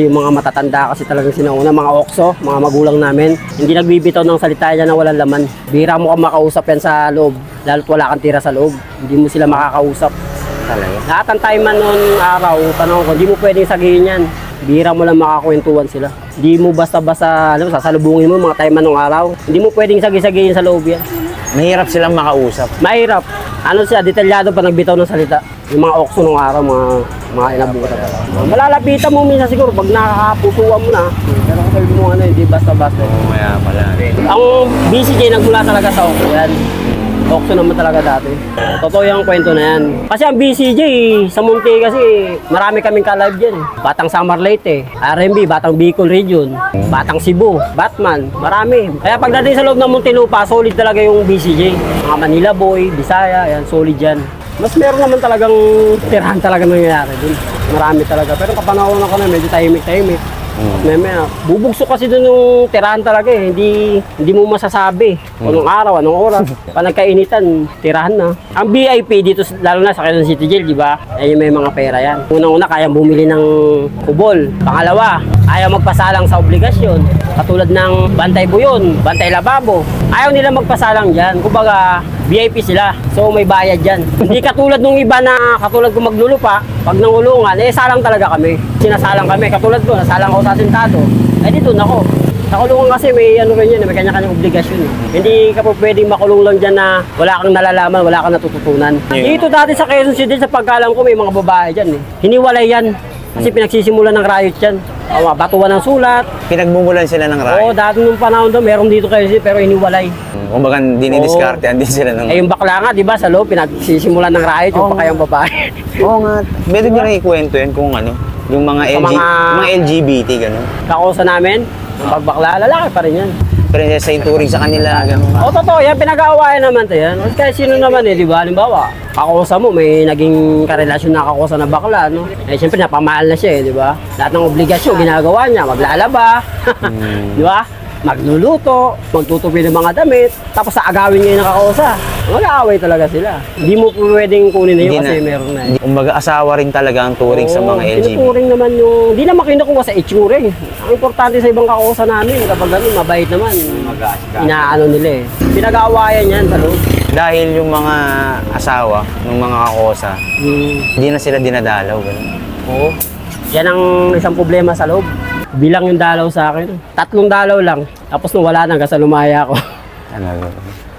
Yung mga matatanda kasi talagang sinauna, mga okso, mga magulang namin, hindi nagbibitaw ng salita yan na walang laman. Bihira mo kang makausap yan sa loob, lalo't wala kang tira sa loob. Hindi mo sila makakausap. Talaga? Lahat ng time man noon araw, tanong ko, hindi mo pwedeng sagihin yan. Bihira mo lang makakwentuhan sila. Hindi mo basta-basta, alam mo, sasalubungin mo mga time man ng araw. Hindi mo pwedeng sagihin sa loob yan. Mahirap silang makausap. Mahirap. Ano siya, detalyado pa nagbitaw ng salita. Yung mga okso ng araw, mga inabutan. Malalapitan mo minsan siguro pag nakakapusuan mo na. Pero kung sabi mo ano, hindi basta-basta. Kaya pala. Ang BCJ nagmula talaga sa okso yan. Okso naman talaga dati. Totoo yung kwento na yan. Kasi ang BCJ, sa Munti kasi, marami kaming ka-live dyan. Batang Samar Leyte, RMB, Batang Bicol Region, Batang Cebu, Batman, marami. Kaya pagdating sa loob ng Muntinlupa, solid talaga yung BCJ. Mga Manila Boy, Bisaya, yan, solid yan. Mas meron naman talagang tirahan talaga nangyayari dun. Marami talaga. Pero kapanahon ako na medyo tahimik-tahimik. Bubugso kasi doon yung tirahan talaga eh. Hindi mo masasabi anong araw, anong oras. Pag nagkainitan, tirahan na. Ang VIP dito, lalo na sa Quezon City Jail, di ba? Ay may mga pera yan. Unang-una, kaya bumili ng kubol. Pangalawa, ayaw magpasalang sa obligasyon. Katulad ng bantay buyon, bantay lababo. Ayaw nila magpasalang dyan. Kumbaga, VIP sila. So may bayad dyan. Hindi katulad nung iba na katulad kung maglulupa, pag nangulungan, eh salang talaga kami. Sinasalang kami. Katulad ko, nasalang ako sa asintado. Eh dito na ako. Sa kulungan kasi may ano rin yan, may kanya-kanyang obligasyon. Hindi ka po pwedeng makulong lang dyan na wala kang nalalaman, wala kang natututunan. Dito dati sa Quezon City, sa pagkalam ko, may mga babae dyan eh. Hiniwalay yan. Kasi pinagsisimulan ng riot yan. Batuan ng sulat. Pinagmumulan sila ng riot? Oo, dati nung panahon doon, meron dito kayo pero hiniwalay. Kumbaga dinidiskartean din sila ng... Eh yung bakla nga, di ba, sa loob, pinagsisimulan ng riot, yung pakayang babae. Oo nga. Pwede nyo na ikwento yan kung ano, yung mga, mga LGBT, gano'n. Kakosa namin, yung pagbakla, lalaki pa rin yan. Pero sa ituring sa kanila, gano'n. Oo, totoo yan, pinag-aawayan naman to yan. Kaya sino naman eh, di ba, halimbawa, kakosa mo, may naging karelasyon na kakosa na bakla, no? Eh, siyempre, napamahal na siya eh, di ba? Lahat ng obligasyon, ginagawa niya, maglalaba, di ba? Magluluto, magtutupi ng mga damit, tapos sa agawin ngayon ng kakosa. Mag-aaway talaga sila. Hindi mo pwedeng kunin na yun kasi meron na. Kumbaga asawa rin talaga ang turing sa mga LGBT. Tinuturing naman yung, hindi naman kinukuha sa itsura eh. Ang importante sa ibang kakosa namin, kapag ganun, mabait naman. Inaano nila eh. Pinag-aawayan yan sa loob. Dahil yung mga asawa ng mga kakosa, hindi na sila dinadalaw. Ganun. Oo. Yan ang isang problema sa loob. Bilang yung dalaw sa akin. 3 dalaw lang. Tapos nung wala na, kasi lumaya ako.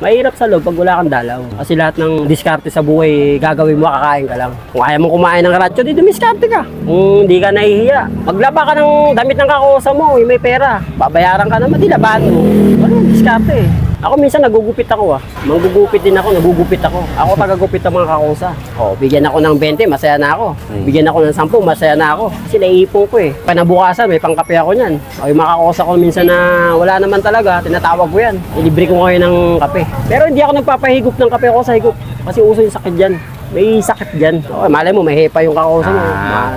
Mahirap sa loob pag wala kang dalaw. Kasi lahat ng diskarte sa buhay, gagawin mo, kakain ka lang. Kung ayaw mo kumain ng ratio, di dumiskarte ka. Kung hindi ka nahihiya. Maglaba ka ng damit ng kakosa mo, may pera. Babayaran ka naman, di labahan mo. Ano, diskarte eh. Ako minsan nagugupit ako Manggugupit din ako, nagugupit ako. Ako tagagupit ng mga kakosa. Bigyan ako ng 20, masaya na ako. Bigyan ako ng 10, masaya na ako. Kasi naiipon ko eh. Panabukasan, may pangkape ako niyan. Yung mga kakosa ko minsan na wala naman talaga, tinatawag ko yan. Ilibre ko ngayon ng kape. Pero hindi ako nagpapahigop ng kape ako sa higop. Kasi uso yung sakit dyan. May sakit dyan. Malay mo, may hepa yung kakosa mo.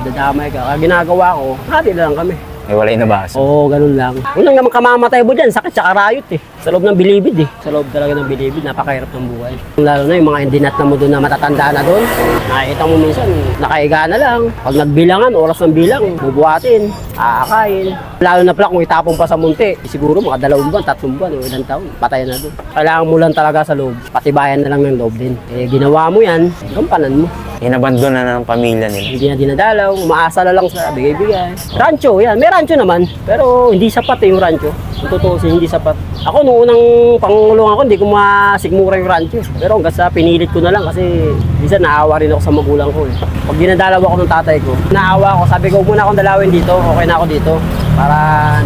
Madadamay ka. Kaya ginagawa ko, hati lang kami. May walay na baso. Oo, ganun lang. Unang naman kamamatay mo dyan, sakit tsaka rayot eh. Sa loob ng bilibid eh. Sa loob talaga ng bilibid, napakahirap ng buhay. Lalo na yung mga indinat na mo doon na matatanda na doon. Nakikita mo minsan, nakaiga na lang. Pag nagbilangan, oras ng bilang, bubuhatin, aakain. Lalo na pala kung itapon pa sa munti, siguro mga 2 buwan, 3 buwan, o ilang taon, patay na doon. Kailangan mo lang talaga sa loob, patibayan na lang ng loob din. Eh, ginawa mo yan, gampanan mo. Inabandon na ng pamilya nila. Hindi na dinadalaw, umaasa na lang sa bigay-bigay. Rancho, yan. May rancho naman. Pero hindi sapat yung rancho. Kung totoo hindi sapat. Ako, noong unang pangulong ako, hindi ko masigmura yung rancho. Pero hanggang sa pinilit ko na lang kasi minsan naawa rin ako sa magulang ko eh. Pag dinadalaw ako ng tatay ko, naawa ako. Sabi ko, huwag muna akong dalawin dito. Okay na ako dito. Para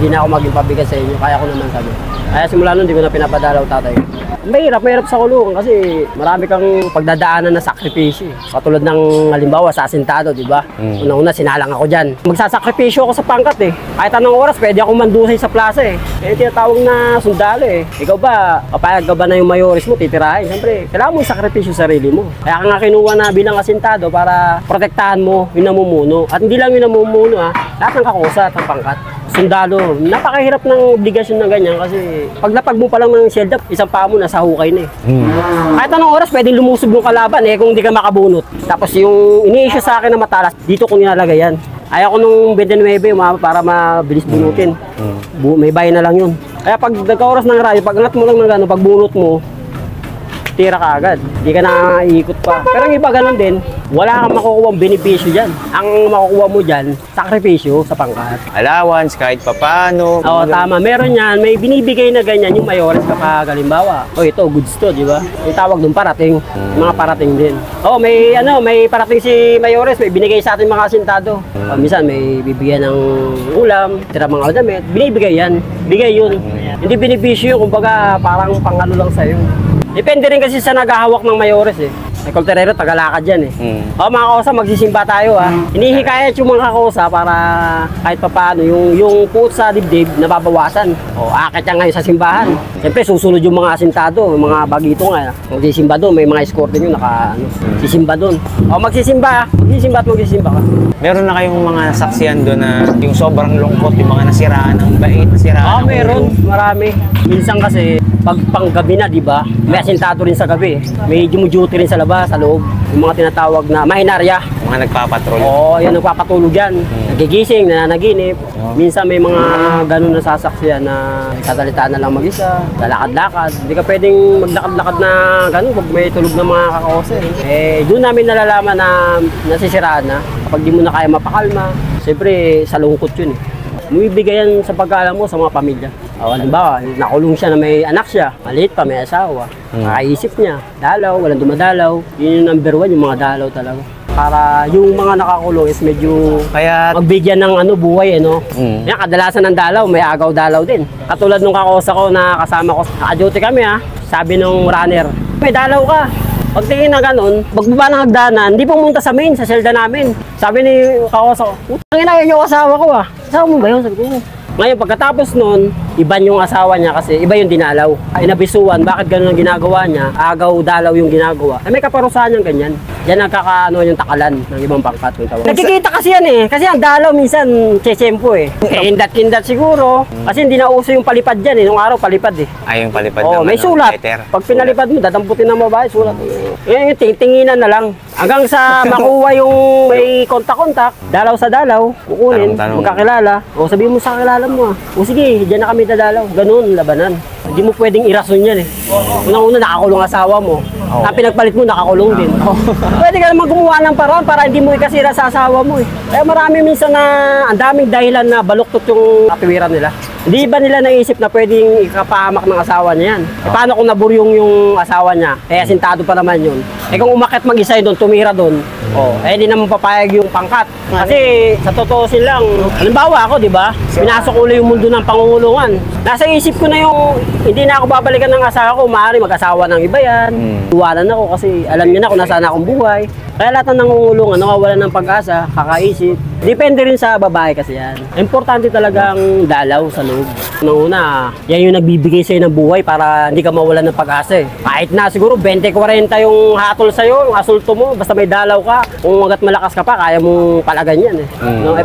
hindi na ako maging pabigat sa inyo. Kaya ko naman sabi. Kaya simula nun, hindi ko na pinapadalaw tatay ko. Mahirap sa kulungan kasi marami kang pagdadaanan na sakripisyo. Katulad ng halimbawa sa asintado, di ba? Una-una sinalang ako diyan. Magsasakripisyo ako sa pangkat eh. Kahit anong oras pwede akong mandusay sa plaza eh. Kaya tinatawag na sundalo eh. Ikaw ba, kapag ka ba na yung mayoris mo, titirahin. Siyempre, kailangan mo sakripisyo sa sarili mo. Kaya ka nga kinuha na bilang asintado para protektahan mo yung namumuno. At hindi lang yung namumuno lahat ng kakusa at ng pangkat. Sundalo, napakahirap ng obligasyon na ganyan kasi pag napag mo pa lang ng shield up, isang paa mo nasa hukay na eh. Kahit anong oras pwedeng lumusob yung kalaban eh kung hindi ka makabunot. Tapos yung ini-issue sa akin na matalas, dito ko nilalagay yan. Ayaw ko nung 29 para mabilis bunutin. May bayan na lang yun. Kaya pag nagka-oras ng radyo, pag angat mo lang ng gano'n, pag bunot mo, tira ka agad. Hindi ka na iikot pa. Pero ang iba ganun din, wala kang makukuha ang benepisyo dyan. Ang makukuha mo dyan, sakripisyo sa pangkat. Allowance, kahit papano. Oo, tama. Meron yan. May binibigay na ganyan yung mayores kapag halimbawa. O ito, goods to, di ba? Yung tawag doon parating. Mga parating din. Oo, may parating si mayores. May binigay sa atin mga asintado. Minsan may bibigyan ng ulam, tira mga damit. Binibigay yan. Bigay yun. Hindi benepisyo, kumbaga parang pangano lang sa'yo. Depende rin kasi sa naghahawak ng mayores eh. May kulturero, tagalakad yan eh. O mga kausa, magsisimba tayo ha. Hinihikayat yung mga kausa para kahit papaano, yung puot sa dibdib, nababawasan. O akit yan ngayon sa simbahan. Siyempre, susunod yung mga asintado, yung mga bagito nga. Magsisimba doon, may mga escort din yun, sisimba doon. O magsisimba ka. Meron na kayong mga saksiyan doon na yung sobrang lungkot, yung mga nasiraan, ang bait, nasiraan. Meron, marami. Minsan kasi, pag panggabi na, di ba? May asintado rin sa gabi. May duty rin sa labas, sa loob. Yung mga tinatawag na mahinarya. Mga nagpapatrol. Oo, yan nagpapatulog yan. Nagigising, nananaginip. Minsan may mga ganun na sasaksiyan na tatalitaan na lang mag-isa, lalakad-lakad. Hindi ka pwedeng maglakad-lakad na ganun pag may tulog ng mga kakose. Doon namin nalalaman na nasisiraan na. Kapag di mo na kaya mapakalma, siyempre sa lungkot yun eh. Bumibigay yan sa pag-aalam mo sa mga pamilya. Halimbawa, nakulong siya na may anak siya, maliit pa, may asawa. Nakaisip niya, dalaw, walang dumadalaw. Yun yung number 1, yung mga dalaw talaga. Para yung mga nakakulong is medyo magbigyan ng buhay no. Yan, kadalasan ng dalaw, may agaw-dalaw din. Katulad nung kakosa ko na kasama ko, naka-duty kami sabi nung runner, may dalaw ka. Pagtingin na ganun, pagbaba ng hagdanan, hindi pumunta sa main, sa selda namin. Sabi ni kakosa ko, "Putang ina, yung asawa ko Asawa mo ba yun?" Sabi ko, ngayon, pagkatapos nun, iba yung asawa niya kasi iba yung dinalaw. Inabisuan, bakit ganun ang ginagawa niya? Agaw, dalaw yung ginagawa. May kaparusahan niyang ganyan. Yan nagkakaano yung takalan ng ibang pangkat. Nagkikita kasi yan eh. Kasi ang dalaw minsan, tsetsempo eh. Kindat siguro. Kasi hindi na uso yung palipad dyan eh. Nung araw, palipad eh. Yung palipad may sulat. Pag pinalipad mo, dadamputin ng babae, sulat. Yan yung tinginan na lang. Hanggang sa makuha yung may kontak-kontak, dalaw sa dalaw, kukunin, magkakilala. O sabihin mo sa kakilala mo o sige, dyan na kami dadalaw. Ganun, labanan. Hindi mo pwedeng irason yan eh. Unang-una, nakakulong asawa mo. Ang pinagpalit mo, nakakulong din. Pwede ka naman gumawa ng paraan para hindi mo ikasira sa asawa mo eh. Kaya marami minsan na ang daming dahilan na baluktot yung katuwiran nila. Hindi ba nila naisip na pwedeng ikapahamak ng asawa niya yan? Paano kung naburyong yung asawa niya? Sintado pa naman yun. Kung umakit mag-isa doon, tumira doon, hindi naman papayag yung pangkat. Kasi sa totoo silang, halimbawa ako, di ba? Pinasok ulo yung mundo ng pangungulungan. Nasa isip ko na yung hindi na ako babalikan ng asawa ko, maaari mag-asawa ng iba yan. Iwanan ako kasi alam niyo na kung nasaan akong buhay. Kaya lahat ng nangungulungan, nawawalan ng pag-asa, kakaisip. Depende rin sa babae kasi yan. Importante talagang dalaw sa loob. Una, yan yung nagbibigay sa'yo ng buhay para hindi ka mawalan ng pag-asa eh. Kahit na siguro 20-40 yung hatol sa'yo, yung asulto mo, basta may dalaw ka. Kung magat malakas ka pa, kaya mong palagan yan eh.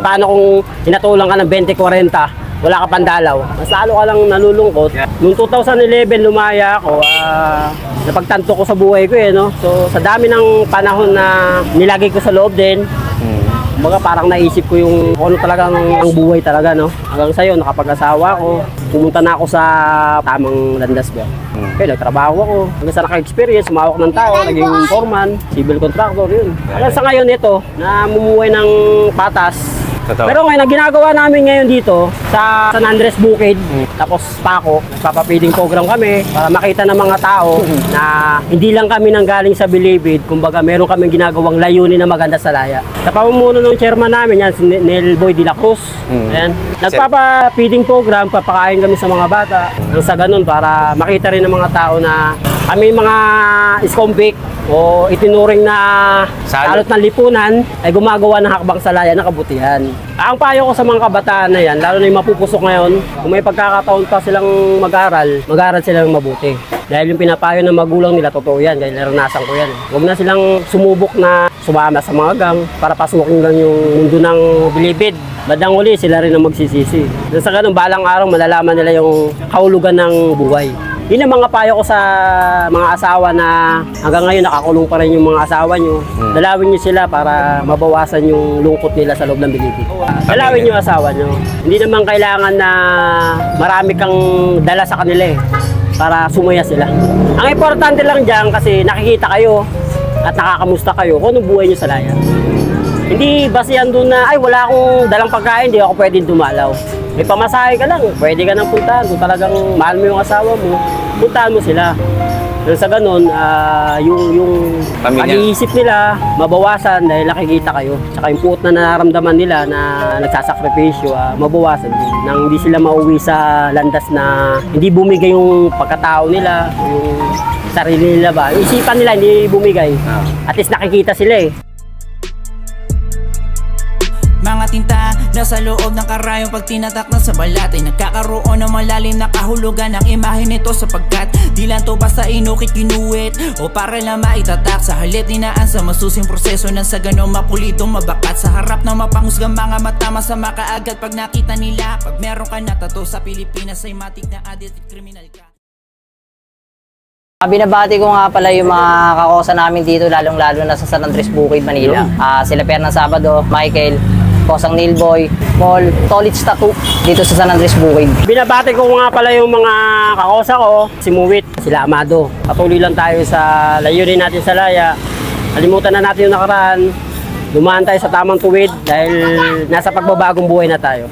Paano kung hinatulang ka ng 20-40? Wala ka pang dalaw. Mas lalo ka lang nalulungkot. Noong 2011 lumaya ako, napagtanto ko sa buhay ko no. So sa dami ng panahon na nilagay ko sa loob din, kumbaga parang naisip ko yung ano talagang ang buhay talaga no. Hanggang sa'yo, nakapag-asawa ko, pumunta na ako sa tamang landas ba. Okay, nagtrabaho ako. Hanggang sa naka-experience, sumawak ng tao, naging foreman, civil contractor, yun. Hanggang sa ngayon ito, namumuhay ng patas. Totoo. Pero ngayon, ang ginagawa namin ngayon dito sa San Andres Bukid, tapos Paco, nagpapapiding program kami para makita ng mga tao na hindi lang kami nanggaling sa Bilibid, kumbaga meron kaming ginagawang layunin na maganda sa laya. Sa pamumuno ng chairman namin, yan, si Nel Boy de la Cruz. Ayan. Nagpapapiding program, papakain kami sa mga bata. Nang sa ganun, para makita rin ng mga tao na kami mga iskombic o itinuring na salot ng lipunan ay gumagawa ng hakbang sa laya na kabutihan. Ang payo ko sa mga kabataan na yan, lalo na yung mapupusok ngayon, kung may pagkakataon pa silang mag-aral silang mabuti. Dahil yung pinapayo ng magulang nila, totoo yan, dahil naranasan ko yan. Huwag na silang sumubok na sumama sa mga gang para pasukin lang yung mundo ng bilibid. Bandang uli, sila rin ang magsisisi. Sa ganun, balang araw, malalaman nila yung kahulugan ng buhay. Yun ang mga payo ko sa mga asawa na hanggang ngayon nakakulong pa rin yung mga asawa nyo. Dalawin nyo sila para mabawasan yung lungkot nila sa loob ng bilibid. Dalawin yung asawa nyo. Hindi naman kailangan na marami kang dala sa kanila para sumaya sila. Ang importante lang dyan kasi nakikita kayo at nakakamusta kayo kung anong buhay nyo sa laya. Hindi basihan doon na, ay wala akong dalang pagkain, hindi ako pwedeng dumalaw. May pamasahe ka lang, pwede ka nang puntahan. Kung talagang mahal mo yung asawa mo, puntahan mo sila. Pero sa ganun, yung pag-iisip nila, mabawasan dahil nakikita kayo. Tsaka yung puot na nararamdaman nila na nagsasakripisyo, mabawasan din. Nang hindi sila mauwi sa landas na hindi bumigay yung pagkatao nila, yung sarili nila ba. Yung isipan nila hindi bumigay. At least nakikita sila Mga tinta nasa loob ng karayong pag tinatak na sa balat ay nagkakaroon ng malalim na kahulugan ng imahe nito sapagkat di lang to basta inukit kinuwit o para lang maitatak sa halip dinaan sa masusing proseso ng sa ganong mapulitong mabakat sa harap ng mapanghusgang mga mata masama kaagad pag nakita nila pag meron ka na tato sa Pilipinas ay matik na addict at kriminal ka. Binabati ko nga pala yung mga kakosa namin dito lalong-lalo na sa San Andres Bukid, Manila. Sila Pernan Sabado, Michael, Kosang Nilboy, Paul, Tolits Tattoo dito sa San Andres Bukid. Binabati ko nga pala yung mga kakosa ko, si Muwit, sila Amado. Patuloy lang tayo sa layunin natin sa laya. Kalimutan na natin yung nakaraan. Dumaan tayo sa tamang tuwid dahil nasa pagbabagong buhay na tayo.